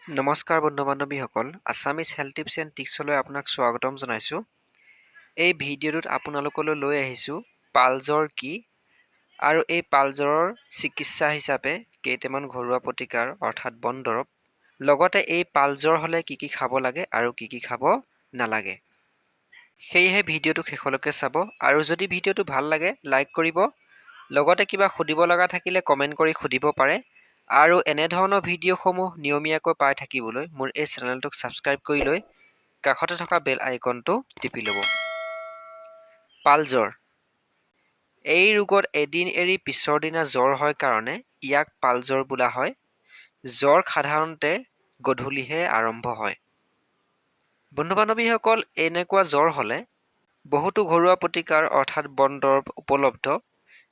নমস্কাৰ বন্ধু-বান্ধৱীসকল, Assamese health tips and ট্ৰিক্সলৈ আপোনাক স্বাগতম জনাইছোঁ। এই ভিডিঅ'টোত আপোনালোকলৈ লৈ আহিছোঁ পালজ্বৰ কি আৰু এই পালজ্বৰৰ চিকিৎসা হিচাপে কেইটামান ঘৰুৱা প্ৰতিকাৰ অৰ্থাৎ বন দৰৱ, লগতে এই পালজ্বৰ হ'লে কি কি খাব লাগে আৰু কি কি খাব নালাগে। সেয়েহে ভিডিঅ'টো শেষলৈকে চাব আৰু যদি ভিডিঅ'টো ভাল লাগে লাইক কৰিব, লগতে কিবা সুধিব লগা থাকিলে কমেণ্ট কৰি সুধিব পাৰে। আৰু এনেধৰণৰ ভিডিঅ'সমূহ নিয়মীয়াকৈ পাই থাকিবলৈ মোৰ এই চেনেলটোক ছাবস্ক্ৰাইব কৰি লৈ কাষতে থকা বেল আইকনটো টিপি ল'ব। পালজ্বৰ এই ৰোগত এদিন এৰি পিছৰ দিনা জ্বৰ হয় কাৰণে ইয়াক পালজ্বৰ বোলা হয়। জ্বৰ সাধাৰণতে গধূলিহে আৰম্ভ হয়। বন্ধু-বান্ধৱীসকল, এনেকুৱা জ্বৰ হ'লে বহুতো ঘৰুৱা প্ৰতিকাৰ অৰ্থাৎ বন দৰৱ উপলব্ধ,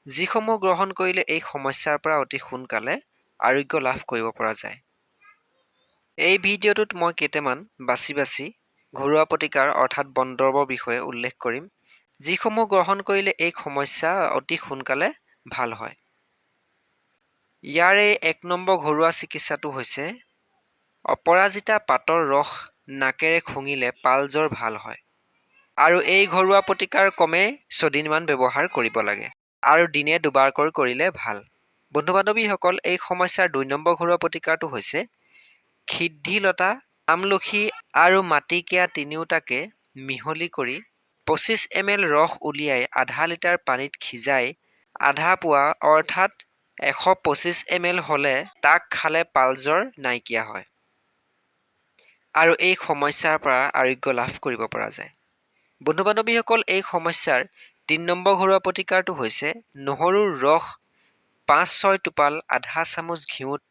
যিসমূহ গ্ৰহণ কৰিলে এই সমস্যাৰ পৰা অতি সোনকালে আৰোগ্য লাভ কৰিব পৰা যায়। এই ভিডিঅ'টোত মই কেইটামান বাছি ঘৰুৱা প্ৰতিকাৰ অৰ্থাৎ বন দৰৱৰ বিষয়ে উল্লেখ কৰিম, যিসমূহ গ্ৰহণ কৰিলে এই সমস্যা অতি সোনকালে ভাল হয়। ইয়াৰে ১ নম্বৰ ঘৰুৱা চিকিৎসাটো হৈছে অপৰাজিতা পাতৰ ৰস নাকেৰে খুঙিলে পালজ্বৰ ভাল হয়। আৰু এই ঘৰুৱা প্ৰতিকাৰ কমে ৬ দিনমান ব্যৱহাৰ কৰিব লাগে আৰু দিনে দুবাৰকৈ কৰিলে ভাল। বন্ধু-বান্ধৱীসকল, এই সমস্যাৰ ২ নম্বৰ ঘৰুৱা প্ৰতিকাৰটো হৈছে সিদ্ধিলতা, আমলখি আৰু মাটিকীয়া তিনিওটাকে মিহলি কৰি ২৫ ml ৰস উলিয়াই আধা লিটাৰ পানীত সিজাই আধা পোৱা অৰ্থাৎ ১২৫ ml হ'লে তাক খালে পালজ্বৰ নাইকিয়া হয় আৰু এই সমস্যাৰ পৰা আৰোগ্য লাভ কৰিব পৰা যায়। বন্ধু-বান্ধৱীসকল, এই সমস্যাৰ ৩ নম্বৰ ঘৰুৱা প্ৰতিকাৰটো হৈছে নহৰুৰ ৰস ৫-৬ টোপাল আধা চামুচ ঘিউত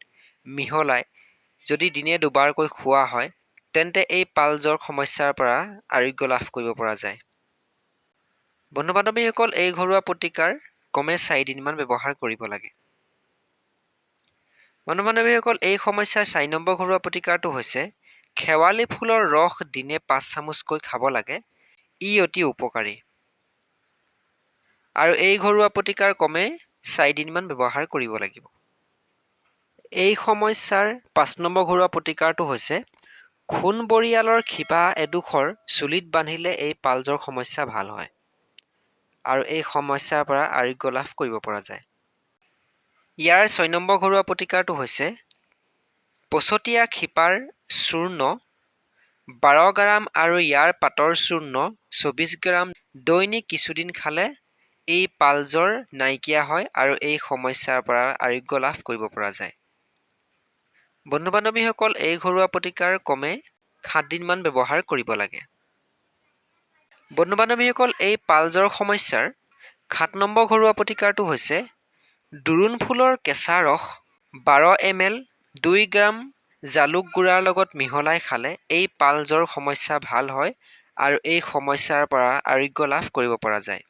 মিহলাই যদি দিনে দুবাৰকৈ খোৱা হয়, তেন্তে এই পালজ্বৰ সমস্যাৰ পৰা আৰোগ্য লাভ কৰিব পৰা যায়। বন্ধু-বান্ধৱীসকল, এই ঘৰুৱা প্ৰতিকাৰ কমে ৪ দিনমান ব্যৱহাৰ কৰিব লাগে। বন্ধু-বান্ধৱীসকল, এই সমস্যাৰ ৪ নম্বৰ ঘৰুৱা প্ৰতিকাৰটো হৈছে শেৱালি ফুলৰ ৰস দিনে ৫ চামুচকৈ খাব লাগে। ই অতি উপকাৰী আৰু এই ঘৰুৱা প্ৰতিকাৰ কমে ৪ দিনমান ব্যৱহাৰ কৰিব লাগিব। এই সমস্যাৰ ৫ নম্বৰ ঘৰুৱা প্ৰতিকাৰটো হৈছে খুন বৰিয়ালৰ শিপা এডোখৰ চুলিত বান্ধিলে এই পালজ্বৰ সমস্যা ভাল হয় আৰু এই সমস্যাৰ পৰা আৰোগ্য লাভ কৰিব পৰা যায়। ইয়াৰ ৬ নম্বৰ ঘৰুৱা প্ৰতিকাৰটো হৈছে পচতীয়া শিপাৰ চূৰ্ণ ১২ গ্ৰাম আৰু ইয়াৰ পাতৰ চূৰ্ণ ২৪ গ্ৰাম দৈনিক কিছুদিন খালে এই পালজ্বৰ নাইকিয়া হয় আৰু এই সমস্যাৰ পৰা আৰোগ্য লাভ কৰিব পৰা যায়। বন্ধু-বান্ধৱীসকল, এই ঘৰুৱা প্ৰতিকাৰ কমে ৭ দিনমান ব্যৱহাৰ কৰিব লাগে। বন্ধু-বান্ধৱীসকল, এই পালজ্বৰ সমস্যাৰ ৭ নম্বৰ ঘৰুৱা প্ৰতিকাৰটো হৈছে দোৰোণ ফুলৰ কেঁচা ৰস ১২ ml ২ গ্ৰাম জালুক গুড়াৰ লগত মিহলাই খালে এই পালজ্বৰ সমস্যা ভাল হয় আৰু এই সমস্যাৰ পৰা আৰোগ্য লাভ কৰিব পৰা যায়।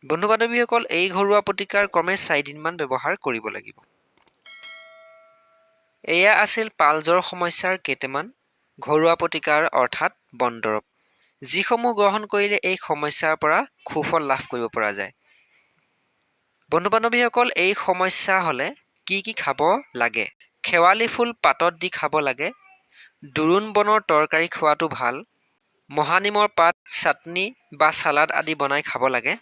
বন্ধু-বান্ধৱীসকল, এই ঘৰুৱা প্ৰতিকাৰ ক্ৰমে ৪ দিনমান ব্যৱহাৰ কৰিব লাগিব। এয়া আছিল পালজ্বৰ সমস্যাৰ কেইটামান ঘৰুৱা প্ৰতিকাৰ অৰ্থাৎ বন দৰৱ, যিসমূহ গ্ৰহণ কৰিলে এই সমস্যাৰ পৰা সুফল লাভ কৰিব পৰা যায়। বন্ধু-বান্ধৱীসকল, এই সমস্যা হ'লে কি কি খাব লাগে? শেৱালি ফুল পাতত দি খাব লাগে। দোৰোণ বনৰ তৰকাৰী খোৱাটো ভাল। মহানিমৰ পাত চাটনি বা চালাড আদি বনাই খাব লাগে।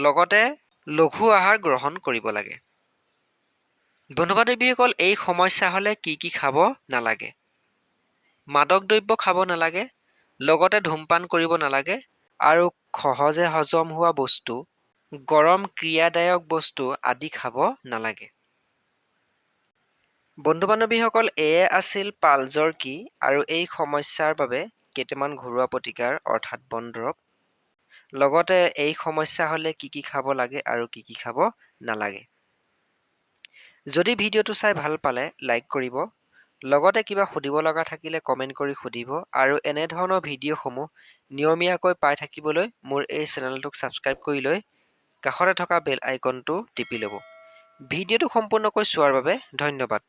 লগতে লঘু আহাৰ গ্ৰহণ কৰিব লাগে। বন্ধু-বান্ধৱীসকল, এই সমস্যা হ'লে কি কি খাব নালাগে? মাদক দ্ৰব্য খাব নালাগে, লগতে ধূমপান কৰিব নালাগে আৰু সহজে হজম হোৱা বস্তু, গৰম ক্ৰিয়াদায়ক বস্তু আদি খাব নালাগে। বন্ধু-বান্ধৱীসকল, এয়ে আছিল পালজ্বৰ কি আৰু এই সমস্যাৰ বাবে কেইটামান ঘৰুৱা প্ৰতিকাৰ অৰ্থাৎ বন দৰৱ, লগতে এই সমস্যা হ'লে কি কি খাব লাগে আৰু কি কি খাব নালাগে। যদি ভিডিঅ'টো চাই ভাল পালে লাইক কৰিব, লগতে কিবা সুধিব লগা থাকিলে কমেণ্ট কৰি সুধিব আৰু এনেধৰণৰ ভিডিঅ'সমূহ নিয়মীয়াকৈ পাই থাকিবলৈ মোৰ এই চেনেলটোক ছাবস্ক্ৰাইব কৰি লৈ কাষতে থকা বেল আইকনটো টিপি ল'ব। ভিডিঅ'টো সম্পূৰ্ণকৈ চোৱাৰ বাবে ধন্যবাদ।